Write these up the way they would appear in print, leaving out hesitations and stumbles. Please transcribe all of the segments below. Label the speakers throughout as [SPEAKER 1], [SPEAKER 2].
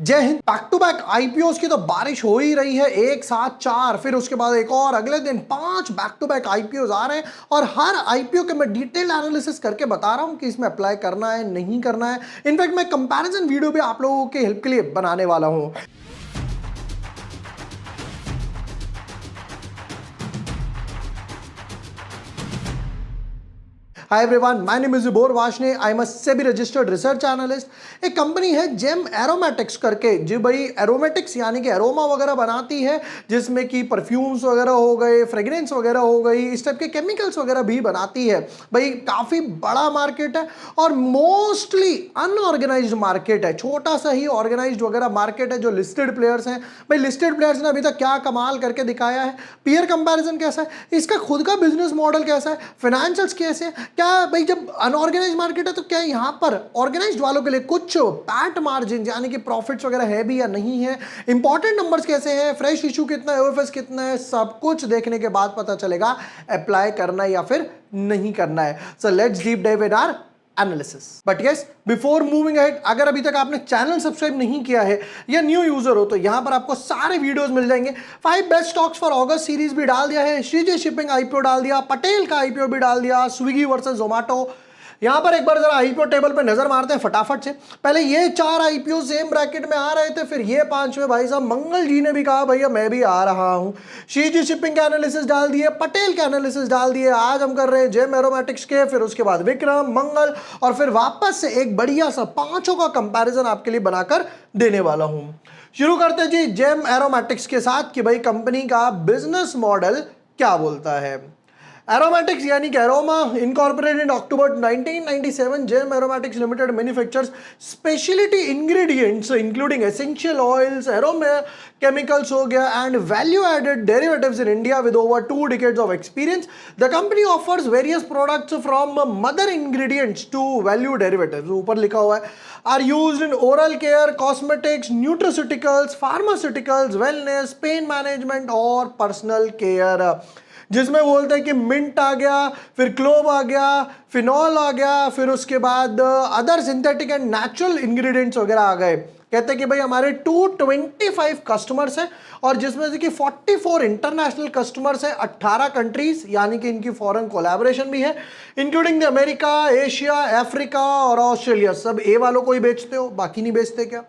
[SPEAKER 1] जय Hind. Back to back IPOs की तो बारिश हो ही रही है, एक साथ चार, फिर उसके बाद एक और, अगले दिन 5 बैक टू बैक आईपीओस आ रहे हैं और हर आईपीओ के मैं डिटेल एनालिसिस करके बता रहा हूं कि इसमें अप्लाई करना है नहीं करना है। इनफैक्ट मैं कंपैरिजन वीडियो भी आप लोगों के हेल्प के लिए बनाने वाला हूं। Hi everyone, my name is जुबोर वाशने। I am a SEBI registered research analyst. एक कंपनी है जेम एरोमेटिक्स करके, जी भाई एरोमेटिक्स यानी कि एरोमा वगैरह बनाती है, जिसमें कि परफ्यूम्स वगैरह हो गए, फ्रेग्रेंस वगैरह हो गई, इस टाइप के केमिकल्स वगैरह भी बनाती है। भाई काफ़ी बड़ा मार्केट है और मोस्टली अनऑर्गेनाइज्ड मार्केट है। छोटा सा ही ऑर्गेनाइज्ड वगैरह मार्केट है। जो लिस्टेड प्लेयर्स हैं, भाई लिस्टेड प्लेयर्स ने अभी तक क्या कमाल करके दिखाया है, पीयर कंपैरिजन कैसा है, इसका खुद का बिजनेस मॉडल कैसा है, फाइनेंशियल्स कैसे है, क्या भाई जब अनऑर्गेनाइज्ड मार्केट है तो क्या यहां पर ऑर्गेनाइज्ड वालों के लिए कुछ पैट मार्जिन यानी कि प्रॉफिट्स वगैरह है भी या नहीं है, इंपॉर्टेंट नंबर्स कैसे हैं, फ्रेश इशू कितना है, ओएफएस कितना है, सब कुछ देखने के बाद पता चलेगा अप्लाई करना है या फिर नहीं करना है। So let's deep dive in our analysis. But yes, before moving ahead, अगर अभी तक आपने चैनल सब्सक्राइब नहीं किया है या न्यू यूजर हो तो यहां पर आपको सारे वीडियोस मिल जाएंगे। 5 best stocks for August series भी डाल दिया है, श्रीजय शिपिंग आईपीओ डाल दिया, पटेल का आईपीओ भी डाल दिया, स्विगी वर्सेस जोमेटो। यहां पर एक बार जरा आईपीओ टेबल पे नजर मारते हैं फटाफट से। पहले ये 4 आईपीओ सेम ब्रैकेट में आ रहे थे, फिर ये 5वें भाई साहब मंगल जी ने भी कहा भैया मैं भी आ रहा हूं। श्रीजी शिपिंग का एनालिसिस डाल दिए, पटेल का एनालिसिस डाल दिए, आज हम कर रहे हैं जेम एरोमेटिक्स के, फिर उसके बाद विक्रम, मंगल, और फिर वापस से एक बढ़िया सा 5 का कंपैरिजन आपके लिए बनाकर देने वाला हूं। शुरू करते जी जेम एरोमेटिक्स के साथ कि भाई कंपनी का बिजनेस मॉडल क्या बोलता है। एरोमेटिक्स यानी कि Aroma Incorporated in October 1997, Gem Aromatics Limited manufactures speciality ingredients including essential oils, aroma chemicals हो गया and value added derivatives in India with over 2 decades of experience. The company offers various products from mother ingredients to value derivatives, ऊपर लिखा हुआ है, are used in oral care, cosmetics, nutraceuticals, pharmaceuticals, wellness, pain management और personal care. जिसमें बोलते हैं कि mint आ गया, फिर क्लोव आ गया, फिनॉल आ गया, फिर उसके बाद other synthetic and natural ingredients वगैरह आ गए। कहते हैं कि भाई हमारे 225 कस्टमर्स हैं और जिसमें से कि 44 इंटरनेशनल कस्टमर्स हैं, 18 कंट्रीज यानी कि इनकी फॉरेन कोलैबोरेशन भी है, including the America, Asia, Africa और ऑस्ट्रेलिया। सब ए वालों को ही बेचते हो, बाकी नहीं बेचते क्या?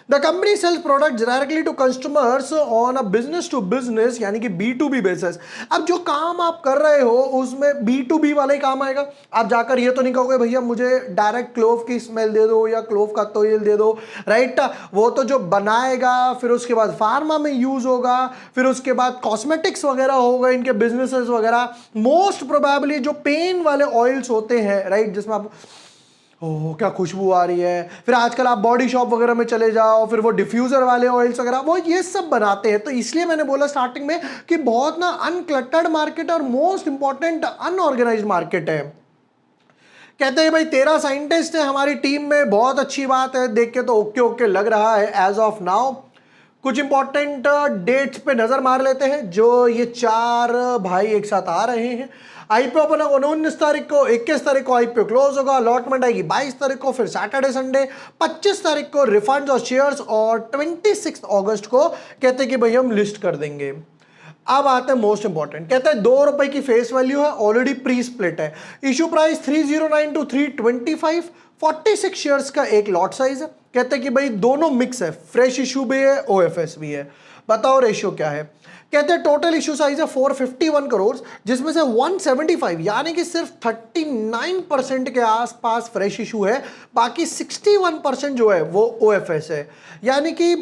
[SPEAKER 1] The company sells products directly to customers on a business to business यानी कि B2B basis। अब जो काम आप कर रहे हो उसमें B2B वाला ही काम आएगा। आप जाकर ये तो नहीं कहोगे भैया मुझे डायरेक्ट क्लोव की स्मेल दे दो या क्लोव का तेल दे दो, राइट? वो तो जो बनाएगा, फिर उसके बाद फार्मा में यूज होगा, फिर उसके बाद कॉस्मेटिक्स वगैरह होगा, इनके बिजनेसेस वगैरह। मोस्ट प्रोबेबली जो पेन वाले ऑयल्स होते हैं, राइट, जिसमें आप ओह क्या खुशबू आ रही है, फिर आजकल आप बॉडी शॉप वगैरह में चले जाओ, फिर वो डिफ्यूजर वाले ऑयल्स वगैरह वो ये सब बनाते हैं। तो इसलिए मैंने बोला स्टार्टिंग में कि बहुत ना अनक्लटर्ड मार्केट और मोस्ट इंपॉर्टेंट अनऑर्गेनाइज्ड मार्केट है। कहते हैं भाई 13 साइंटिस्ट है हमारी टीम में, बहुत अच्छी बात है, देख के तो ओके ओके लग रहा है एज ऑफ नाउ। कुछ इंपॉर्टेंट डेट्स पे नजर मार लेते हैं जो ये 4 भाई एक साथ आ रहे हैं। आईपीओ अपना 19 तारीख को, 21 तारीख को आईपीओ क्लोज होगा, अलॉटमेंट आएगी 22 तारीख को, फिर सैटरडे संडे 25 तारीख को रिफंड्स और शेयर्स, और 26 अगस्त को कहते हैं कि भाई हम लिस्ट कर देंगे। अब आते हैं मोस्ट इंपॉर्टेंट, कहते हैं 2 रुपए की फेस वैल्यू है, ऑलरेडी प्री स्प्लिट है, इशू प्राइस 309 to 325, 46 शेयर्स का एक लॉट साइज है। कहते हैं कि भाई दोनों मिक्स है, फ्रेश इशू भी है, ओएफएस भी है। बताओ रेशियो क्या है? कहते हैं टोटल इशू साइज है 451 करोड़, जिसमें से 175 यानी कि सिर्फ 39% के आसपास फ्रेश इशू है, बाकी 61% जो है वो ओएफएस है। यानी कि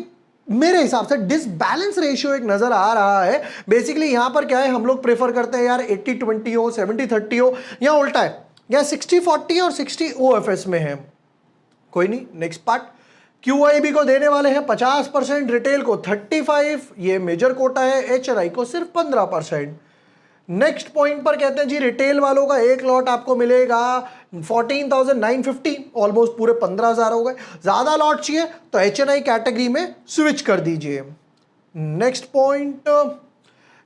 [SPEAKER 1] मेरे हिसाब से डिसबैलेंस रेशियो एक नजर आ रहा है। बेसिकली यहां पर क्या है, हम लोग प्रेफर करते हैं यार 80-20 हो, 70-30 हो, या उल्टा है, या 60-40 और 60 ओएफएस में है। कोई नहीं, नेक्स्ट पार्ट। क्यूआईबी को देने वाले हैं 50%, रिटेल को 35, ये मेजर कोटा है, एचएनआई को सिर्फ 15%। नेक्स्ट पॉइंट पर कहते हैं जी रिटेल वालों का एक लॉट आपको मिलेगा 14,950, ऑलमोस्ट पूरे 15,000 हो गए। ज्यादा लॉट चाहिए तो एचएनआई कैटेगरी में स्विच कर दीजिए। नेक्स्ट पॉइंट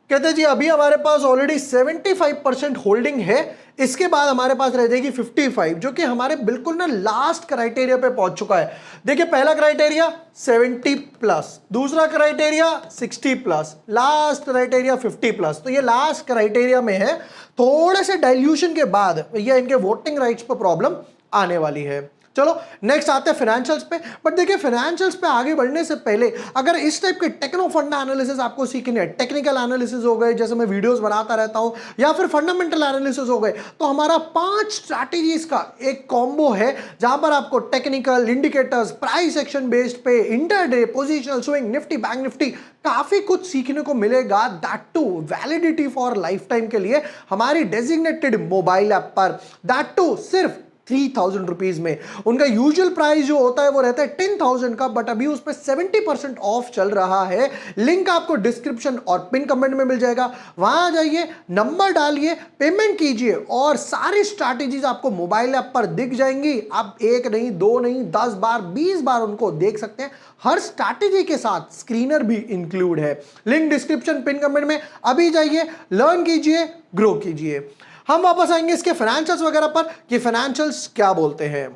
[SPEAKER 1] कहते हैं जी अभी हमारे पास ऑलरेडी 75% होल्डिंग है इसके बाद हमारे पास रह जाएगी 55, जो कि हमारे बिल्कुल ना लास्ट क्राइटेरिया पे पहुंच चुका है। देखिए पहला क्राइटेरिया 70 प्लस, दूसरा criteria 60 plus, last criteria 50 plus. तो ये लास्ट क्राइटेरिया में है, थोड़े से डाइल्यूशन के बाद ये इनके वोटिंग राइट्स पर प्रॉब्लम आने वाली है। चलो नेक्स्ट आते हैं फाइनेंशियल्स पे। बट देखिए फाइनेंशियल्स पे आगे बढ़ने से पहले अगर इस टाइप के टेक्नो फंडा एनालिसिस आपको सीखने हैं, टेक्निकल एनालिसिस हो गए जैसे मैं वीडियोस बनाता रहता हूं, या फिर फंडामेंटल एनालिसिस हो गए, तो हमारा 5 स्ट्रैटेजीज का एक कॉम्बो है जहां पर आपको technical indicators, price action based पे, intraday, positional swing, Nifty bank Nifty, काफी कुछ सीखने को मिलेगा। That too validity for life time के लिए हमारी डेजिग्नेटेड मोबाइल ऐप पर, दैट टू सिर्फ 3000 रुपीज में। उनका यूजुअल प्राइस जो होता है वो रहता है 10,000 का, बट अभी उस पर 70% ऑफ चल रहा है। लिंक आपको डिस्क्रिप्शन और पिन कमेंट में मिल जाएगा, वहां जाइए, नंबर डालिए, पेमेंट कीजिए और सारी स्ट्रैटेजीज आपको मोबाइल ऐप पर दिख जाएंगी। आप एक नहीं, दो नहीं, 10 बार, 20 बार उनको देख सकते हैं। हर स्ट्रैटेजी के साथ स्क्रीनर भी इंक्लूड है। लिंक डिस्क्रिप्शन, पिन कमेंट में। अभी जाइए, लर्न कीजिए, ग्रो कीजिए। हम वापस आएंगे इसके फाइनेंशियल्स वगैरह पर कि फाइनेंशियल्स क्या बोलते हैं।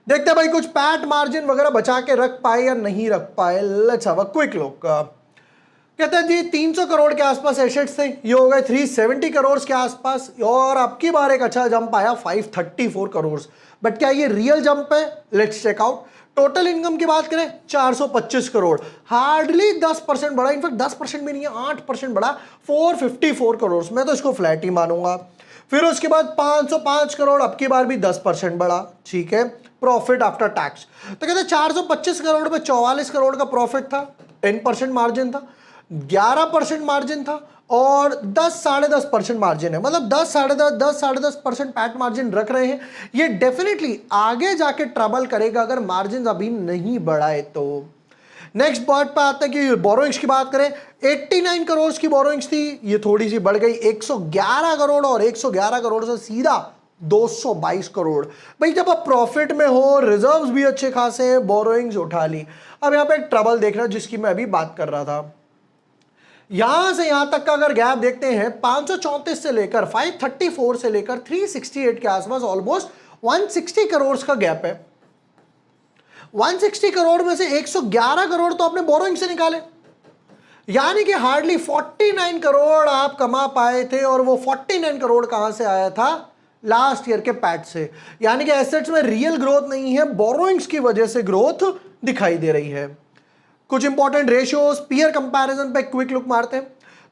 [SPEAKER 1] देखते हैं भाई कुछ पैट मार्जिन वगैरह बचा के रख पाए या नहीं रख पाए। Let's have a quick look. कहते हैं जी 300 करोड़ के आसपास एसेट्स थे, ये हो गए 370 करोड़ के आसपास, और आपकी बार एक अच्छा जंप आया 534 करोड़। बट क्या ये रियल जंप है? Let's check out. Total income की बात करें 425 करोड़, हार्डली 10% बढ़ा, इनफैक्ट 10% भी नहीं है, 8% बढ़ा, 454 करोड़। मैं तो इसको फ्लैट ही मानूंगा। फिर उसके बाद 505 करोड़, अब की बार भी 10% बढ़ा, ठीक है। प्रॉफिट आफ्टर टैक्स तो कहते हैं 425 करोड़ में 44 करोड़ का प्रॉफिट था, 10% मार्जिन था, 11% मार्जिन था और 10-10.5% मार्जिन है। मतलब 10-10.5% पैट मार्जिन रख रहे हैं। ये डेफिनेटली आगे जाके ट्रबल करेगा अगर मार्जिन अभी नहीं बढ़ाए तो। नेक्स्ट पॉइंट पे आते हैं कि बोरोइंग्स की बात करें, 89 करोड़ की बोरोइंग्स थी, ये थोड़ी सी बढ़ गई 111 करोड़, और 111 करोड़ से सीधा 222 करोड़। भाई जब आप प्रॉफिट में हो, रिजर्व्स भी अच्छे खासे हैं, बोरोइंग्स उठा ली। अब यहां पे एक ट्रबल देख रहा हूं जिसकी मैं अभी बात कर रहा था। यहां से यहां तक का अगर गैप देखते हैं 534 से लेकर 534 से लेकर 368 के आसपास ऑलमोस्ट 160 करोड़ का गैप है। 160 करोड़ में से 111 करोड़ तो आपने बोरोइंग से निकाले, यानी कि हार्डली 49 करोड़ आप कमा पाए थे, और वो 49 करोड़ कहां से आया था? लास्ट ईयर के पैट से। यानी कि एसेट्स में रियल ग्रोथ नहीं है, बोरोइंग्स की वजह से ग्रोथ दिखाई दे रही है। कुछ इंपॉर्टेंट रेशियोज पीयर कंपैरिजन पे क्विक लुक मारते हैं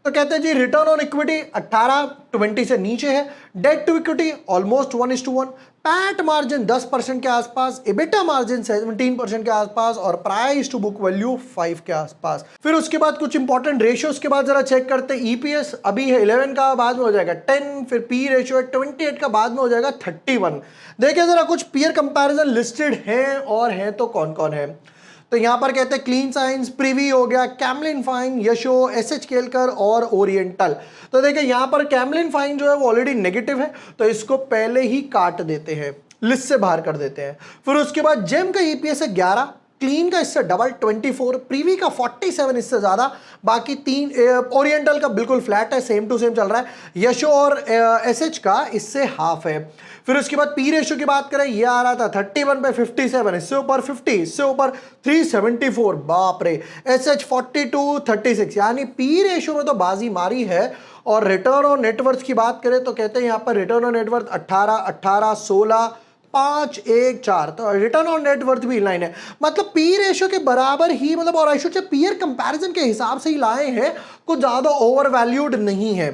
[SPEAKER 1] तो कहते हैं जी रिटर्न ऑन इक्विटी 18-20 से नीचे है, debt to equity almost 1:1, PAT margin 10% के आसपास, एबिटा मार्जिन 17% के आसपास, और प्राइस टू बुक वैल्यू 5 के आसपास। फिर उसके बाद कुछ इंपॉर्टेंट रेशियोज के बाद जरा चेक करते हैं। ईपीएस अभी है 11 का, बाद में हो जाएगा 10, फिर पी रेशियो है 28 का, बाद में हो जाएगा 31। देखिए जरा कुछ पीयर कंपैरिजन लिस्टेड हैं, और हैं तो कौन कौन है। तो यहां पर कहते हैं क्लीन साइंस, प्रीवी हो गया, कैमलिन फाइन, यशो, एसएच केलकर और ओरिएंटल। तो देखिए यहां पर कैमलिन फाइन जो है वो ऑलरेडी नेगेटिव है, तो इसको पहले ही काट देते हैं, लिस्ट से बाहर कर देते हैं। फिर उसके बाद जेम का ईपीएस है 11, क्लीन का इससे डबल 24, प्रीवी का 47 इससे ज्यादा, बाकी 3 ओरिएंटल का बिल्कुल फ्लैट है, सेम टू सेम चल रहा है, यशो और एसएच का इससे हाफ है। फिर उसके बाद पी रेशियो की बात करें, ये आ रहा था 31 पे 57, इससे ऊपर 50, इससे ऊपर 374, बाप रे। एसएच 42, 36, यानी पी रेशियो में तो बाजी मारी है। और रिटर्न ऑन नेटवर्थ की बात करें तो कहते हैं यहां पर रिटर्न ऑन नेटवर्थ 18, 18, 16, 5, 1, 4, तो रिटर्न ऑन नेटवर्थ भी लाइन है। मतलब पी रेशियो के बराबर ही, मतलब और I should say peer comparison के हिसाब से ही लाए हैं, कुछ ज्यादा ओवर वैल्यूड नहीं है।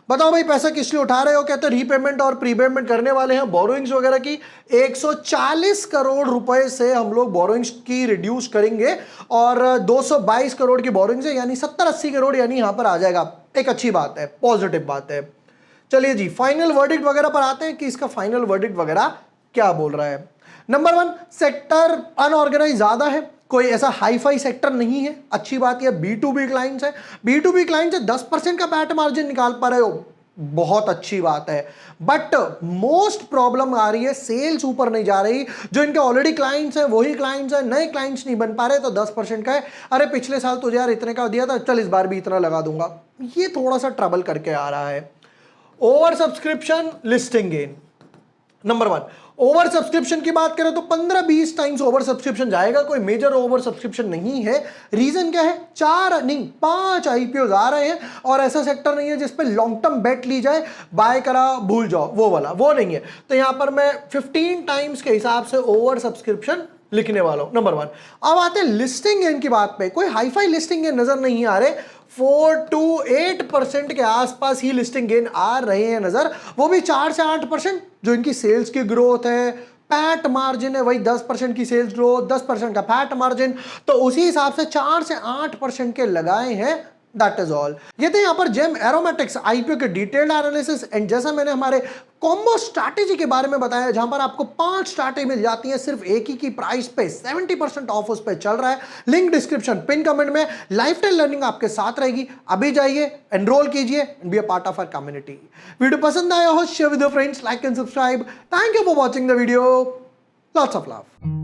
[SPEAKER 1] बताओ भाई पैसा किस लिए उठा रहे हो? कहते हैं रीपेमेंट और प्रीपेमेंट करने वाले हैं बोरोइंग्स वगैरह की। 140 करोड़ रुपए से हम लोग बोरोइंग्स की रिड्यूस करेंगे, और 222 करोड़ की बोरोइंग्स है, यानी 70-80 करोड़ यानी यहां पर आ जाएगा। एक अच्छी बात है, पॉजिटिव बात है। चलिए जी फाइनल वर्डिक्ट वगैरह पर आते हैं कि इसका फाइनल वर्डिक्ट वगैरह क्या बोल रहा है। नंबर 1, सेक्टर अनऑर्गेनाइज ज्यादा है, कोई ऐसा हाई फाई सेक्टर नहीं है। अच्छी बात यह B2B क्लाइंट्स है, B2B क्लाइंट्स है 10% का पैट मार्जिन निकाल पा रहे हो, बहुत अच्छी बात है। बट मोस्ट प्रॉब्लम आ रही है सेल्स ऊपर नहीं जा रही। जो इनके ऑलरेडी क्लाइंट्स हैं वही क्लाइंट्स हैं, नए क्लाइंट्स नहीं बन पा रहे, तो 10% का है, अरे पिछले साल तुझे यार इतने का दिया था, चल इस बार भी इतना लगा दूंगा, ये थोड़ा सा ट्रबल करके आ रहा है। Over subscription, listing gain. Number 1, over subscription की बात करें तो 15-20 टाइम्स ओवर सब्सक्रिप्शन जाएगा, कोई मेजर ओवर सब्सक्रिप्शन नहीं है। रीजन क्या है? 4 नहीं 5 आईपीओ आ रहे हैं और ऐसा सेक्टर नहीं है जिस पे लॉन्ग टर्म बेट ली जाए, बाय करा भूल जाओ, वो वाला वो नहीं है। तो यहां पर मैं 15 टाइम्स के हिसाब से ओवर सब्सक्रिप्शन लिखने वाला हूं, नंबर 1। अब आते हैं लिस्टिंग गेन की बात पे। कोई हाईफाई लिस्टिंग गेन नजर नहीं आ रहे, 4 to 8% के आसपास ही लिस्टिंग गेन आ रहे हैं नजर, वो भी 4 से 8%। जो इनकी सेल्स की ग्रोथ है, पैट मार्जिन है वही 10% की सेल्स ग्रोथ, 10% का पैट मार्जिन, तो उसी हिसाब से 4 से 8% के लगाए हैं। That is all. ये थे यहां पर जेम एरोमेटिक्स आईपीओ के डिटेल्ड एनालिसिस। एंड जैसा मैंने हमारे कॉम्बो स्ट्रैटेजी के बारे में बताया, जहां पर आपको 5 स्ट्रैटेजी मिल जाती है सिर्फ एक ही की प्राइस पे, 70% ऑफ उस पे चल रहा है। लिंक डिस्क्रिप्शन पिन कमेंट में। लाइफ टाइम लर्निंग आपके साथ रहेगी, अभी जाइए एनरोल कीजिए and be a part of our community. Video पसंद आया हो share with your friends, like and subscribe. Thank you for watching the video. Lots of love.